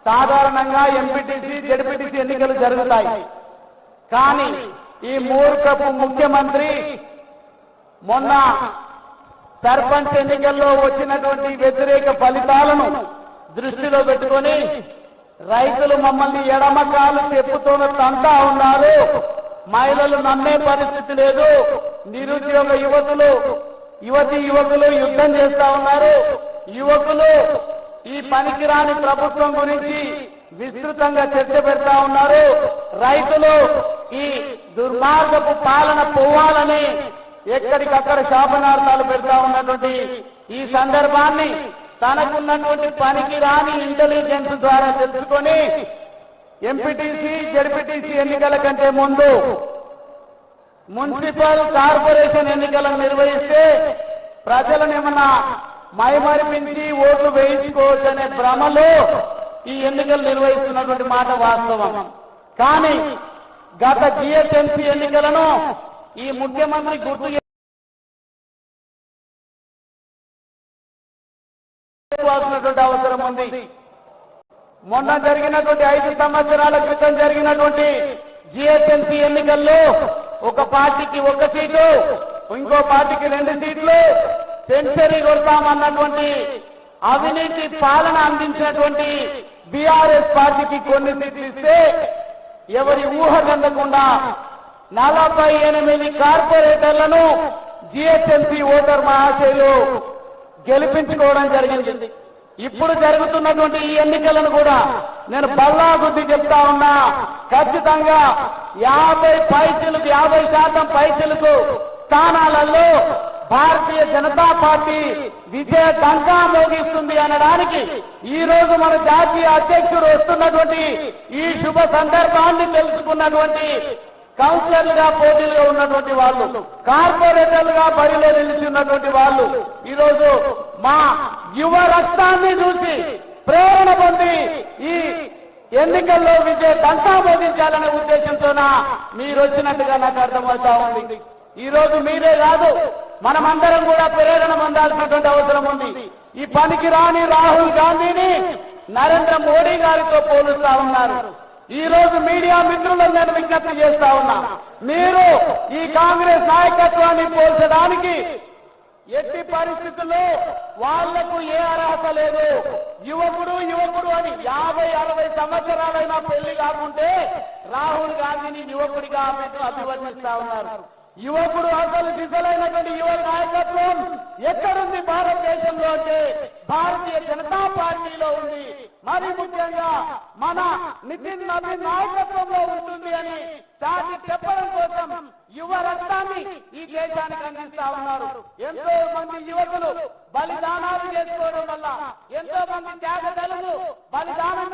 సాధారణంగా MPTC ZPTC ఎన్నికలు జరుగుతాయి. కానీ ఈ మూర్ఖపు ముఖ్యమంత్రి మొన్న సర్పంచ్ ఎన్నికల్లో వచ్చినటువంటి వ్యతిరేక ఫలితాలను దృష్టిలో పెట్టుకొని రైతులు మమ్మల్ని ఎడమకాలు చెప్పుతోనే తంతా ఉన్నారు, మహిళలు నమ్మే పరిస్థితి లేదు, నిరుద్యోగ యువకులు యుద్ధం చేస్తా ఉన్నారు, యువకులు ఈ పనికిరాని ప్రభుత్వం గురించి విస్తృతంగా చర్చ పెడతా ఉన్నారు, రైతులు ఈ దుర్మార్గపు పాలన పోవాలని ఎక్కడికక్కడ శాపనార్థాలు పెడతా ఉన్నటువంటి ఈ సందర్భాన్ని తనకున్నటువంటి పనికిరాని ఇంటెలిజెన్స్ ద్వారా తెలుసుకొని ఎంపీటీసీ జెడ్పీటీసీ ఎన్నికల కంటే ముందు మున్సిపల్ కార్పొరేషన్ ఎన్నికలను నిర్వహిస్తే ప్రజలను ఏమన్నా మైమరిపించి ఓట్లు వేయించుకోవచ్చు అనే భ్రమలో ఈ ఎన్నికలు నిర్వహిస్తున్నటువంటి మాట వాస్తవం. కానీ గత జిహెచ్ఎంసీ ఎన్నికలను ఈ ముఖ్యమంత్రి గుర్తు చేసుకోవాల్సినటువంటి అవసరం ఉంది. మొన్న జరిగినటువంటి 5 సంవత్సరాల క్రితం జరిగినటువంటి జిహెచ్ఎంసీ ఎన్నికల్లో ఒక పార్టీకి 1 సీటు, ఇంకో పార్టీకి 2 సీట్లు, సెంచరీ కొడతామన్నటువంటి అవినీతి పాలన అందించినటువంటి బీఆర్ఎస్ పార్టీకి కొన్ని సీట్లు ఇస్తే ఎవరి ఊహ కందకుండా 48 కార్పొరేటర్లను జిహెచ్ఎంసీ ఓటర్ మహాశయులు గెలిపించుకోవడం జరిగింది. ఇప్పుడు జరుగుతున్నటువంటి ఈ ఎన్నికలను కూడా నేను బల్లా గుద్ది చెప్తా ఉన్నా, ఖచ్చితంగా 50% పైసలకు స్థానాలలో భారతీయ జనతా పార్టీ విజయ డంకా మోగిస్తుంది అనడానికి ఈ రోజు మన జాతీయ అధ్యక్షుడు వస్తున్నటువంటి ఈ శుభ సందర్భాన్ని తెలుసుకున్నటువంటి కౌన్సిలర్లుగా పోటీలుగా ఉన్నటువంటి వాళ్ళు, కార్పొరేటర్లుగా బరిలో నిలిచినటువంటి వాళ్ళు ఈరోజు మా యువ రక్తాన్ని చూసి ప్రేరణ పొంది ఈ ఎన్నికల్లో విజయ డంకా మోగించాలనే ఉద్దేశంతోన మీరు వచ్చినట్టుగా నాకు అర్థమవుతా ఉంది. ఈ రోజు మీరే కాదు, మనమందరం కూడా ప్రేరణ పొందాల్సినటువంటి అవసరం ఉంది. ఈ పనికి రాని రాహుల్ గాంధీని నరేంద్ర మోడీ గారితో పోలుస్తా ఉన్నారు. ఈ రోజు మీడియా మిత్రులను నేను విజ్ఞప్తి చేస్తా ఉన్నా, మీరు ఈ కాంగ్రెస్ నాయకత్వాన్ని పోల్చడానికి ఎట్టి పరిస్థితుల్లో వాళ్లకు ఏ అర్హత లేదు. యువకుడు అని 50-60 సంవత్సరాలైనా పెళ్లి కాకుంటే రాహుల్ గాంధీని యువకుడిగా అభివర్ణిస్తా ఉన్నారు. యువకుడు అసలు సిద్ధమైనటువంటి యువ నాయకత్వం ఎక్కడుంది భారతదేశంలో అంటే భారతీయ జనతా పార్టీలో ఉంది. మరి ముఖ్యంగా మన నితిన్ నవీన్ నాయకత్వంలో ఉంటుంది అని దాన్ని చెప్పడం కోసం యువ రక్తాన్ని ఈ దేశానికి అందిస్తా ఉన్నారు. ఎంతో మంది యువకులు బలిదానాలు చేసుకోవడం వల్ల, ఎంతో మంది త్యాగదళులు బలిదానం